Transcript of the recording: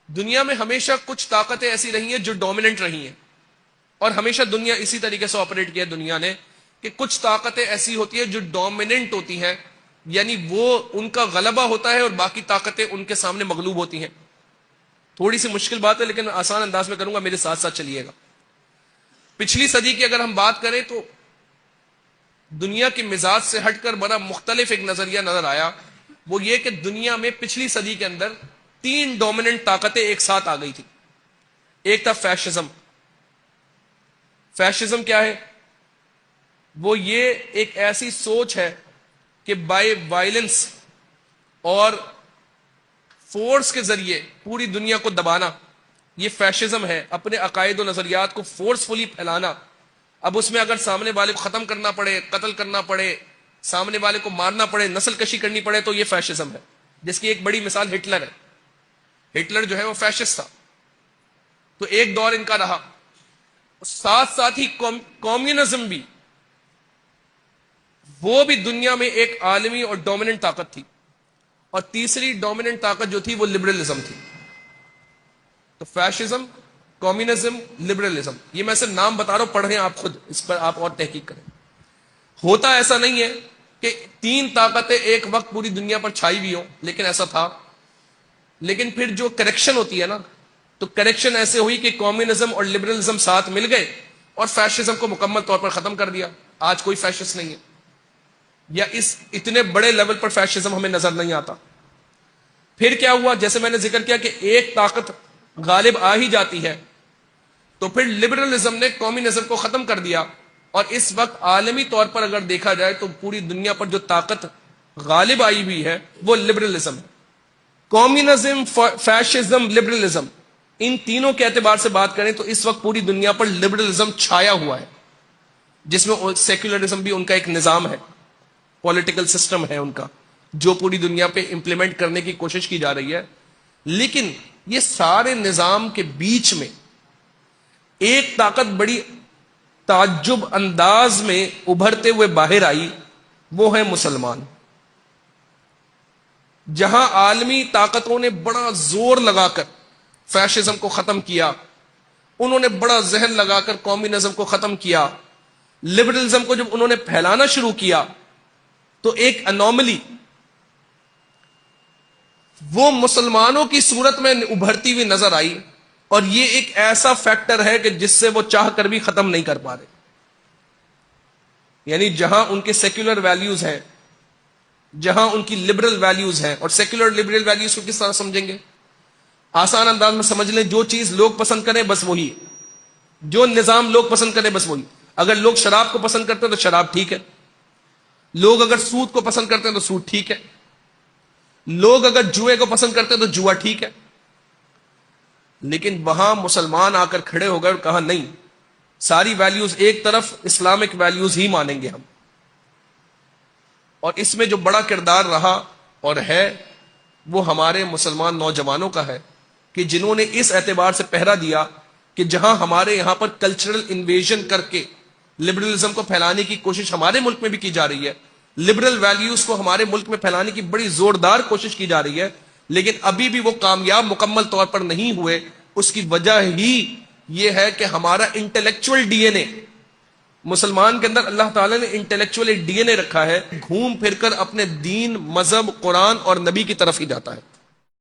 دنیا میں ہمیشہ کچھ طاقتیں ایسی رہی ہیں جو ڈومیننٹ رہی ہیں، اور ہمیشہ دنیا اسی طریقے سے آپریٹ کیا ہے دنیا نے کہ کچھ طاقتیں ایسی ہوتی ہیں جو ڈومیننٹ ہوتی ہیں، یعنی وہ ان کا غلبہ ہوتا ہے اور باقی طاقتیں ان کے سامنے مغلوب ہوتی ہیں۔ تھوڑی سی مشکل بات ہے لیکن آسان انداز میں کروں گا، میرے ساتھ ساتھ چلیے گا۔ پچھلی صدی کی اگر ہم بات کریں تو دنیا کے مزاج سے ہٹ کر بڑا مختلف ایک نظریہ نظر آیا، وہ یہ کہ دنیا میں پچھلی صدی کے اندر 3 ڈومیننٹ طاقتیں ایک ساتھ آ گئی تھی۔ ایک تھا فیشزم۔ فیشزم کیا ہے؟ وہ یہ ایک ایسی سوچ ہے کہ بائی وائلنس اور فورس کے ذریعے پوری دنیا کو دبانا، یہ فیشزم ہے۔ اپنے عقائد و نظریات کو فورسفلی پھیلانا۔ اب اس میں اگر سامنے والے کو ختم کرنا پڑے، قتل کرنا پڑے، سامنے والے کو مارنا پڑے، نسل کشی کرنی پڑے، تو یہ فیشزم ہے، جس کی ایک بڑی مثال ہٹلر ہے۔ ہٹلر جو ہے وہ فیشسٹ تھا، تو ایک دور ان کا رہا۔ ساتھ ساتھ ہی کمیونزم بھی، وہ بھی دنیا میں ایک عالمی اور ڈومیننٹ طاقت تھی، اور تیسری ڈومیننٹ طاقت جو تھی وہ لبرلزم تھی۔ تو فیشزم، کمیونزم، لبرلزم، یہ میں صرف نام بتا رہا ہوں، پڑھیں آپ خود، اس پر آپ اور تحقیق کریں۔ ہوتا ایسا نہیں ہے کہ 3 طاقتیں ایک وقت پوری دنیا پر چھائی ہوئی ہوں، لیکن ایسا تھا۔ لیکن پھر جو کریکشن ہوتی ہے نا، تو کریکشن ایسے ہوئی کہ کمیونزم اور لبرلزم ساتھ مل گئے اور فیشزم کو مکمل طور پر ختم کر دیا۔ آج کوئی فیشسٹ نہیں ہے، یا اس اتنے بڑے لیول پر فیشزم ہمیں نظر نہیں آتا۔ پھر کیا ہوا؟ جیسے میں نے ذکر کیا کہ ایک طاقت غالب آ ہی جاتی ہے، تو پھر لبرلزم نے کمیونزم کو ختم کر دیا، اور اس وقت عالمی طور پر اگر دیکھا جائے تو پوری دنیا پر جو طاقت غالب آئی ہوئی ہے وہ لبرلزم ہے۔ کمیونزم، فیشزم، لبرلزم، ان تینوں کے اعتبار سے بات کریں تو اس وقت پوری دنیا پر لبرلزم چھایا ہوا ہے، جس میں سیکولرزم بھی ان کا ایک نظام ہے، پولیٹیکل سسٹم ہے ان کا، جو پوری دنیا پہ امپلیمنٹ کرنے کی کوشش کی جا رہی ہے۔ لیکن یہ سارے نظام کے بیچ میں ایک طاقت بڑی تعجب انداز میں ابھرتے ہوئے باہر آئی، وہ ہے مسلمان۔ جہاں عالمی طاقتوں نے بڑا زور لگا کر فیشزم کو ختم کیا، انہوں نے بڑا ذہن لگا کر کمیونزم کو ختم کیا، لبرلزم کو جب انہوں نے پھیلانا شروع کیا تو ایک انوملی وہ مسلمانوں کی صورت میں ابھرتی ہوئی نظر آئی، اور یہ ایک ایسا فیکٹر ہے کہ جس سے وہ چاہ کر بھی ختم نہیں کر پا رہے۔ یعنی جہاں ان کے سیکولر ویلیوز ہیں، جہاں ان کی لبرل ویلیوز ہیں، اور سیکولر لبرل ویلیوز کو کس طرح سمجھیں گے؟ آسان انداز میں سمجھ لیں، جو چیز لوگ پسند کریں بس وہی، جو نظام لوگ پسند کریں بس وہی۔ اگر لوگ شراب کو پسند کرتے ہیں تو شراب ٹھیک ہے، لوگ اگر سود کو پسند کرتے ہیں تو سود ٹھیک ہے، لوگ اگر جوئے کو پسند کرتے ہیں تو جوا ٹھیک ہے۔ لیکن وہاں مسلمان آ کر کھڑے ہو گئے اور کہا نہیں، ساری ویلیوز ایک طرف، اسلامک ویلیوز ہی مانیں گے ہم۔ اور اس میں جو بڑا کردار رہا اور ہے وہ ہمارے مسلمان نوجوانوں کا ہے، کہ جنہوں نے اس اعتبار سے پہرا دیا کہ جہاں ہمارے یہاں پر کلچرل انویژن کر کے لبرلزم کو پھیلانے کی کوشش ہمارے ملک میں بھی کی جا رہی ہے، لبرل ویلیوز کو ہمارے ملک میں پھیلانے کی بڑی زوردار کوشش کی جا رہی ہے، لیکن ابھی بھی وہ کامیاب مکمل طور پر نہیں ہوئے۔ اس کی وجہ ہی یہ ہے کہ ہمارا انٹلیکچوئل ڈی این اے، مسلمان کے اندر اللہ تعالیٰ نے انٹلیکچوئل ڈی این اے رکھا ہے، گھوم پھر کر اپنے دین، مذہب، قرآن اور نبی کی طرف ہی جاتا ہے۔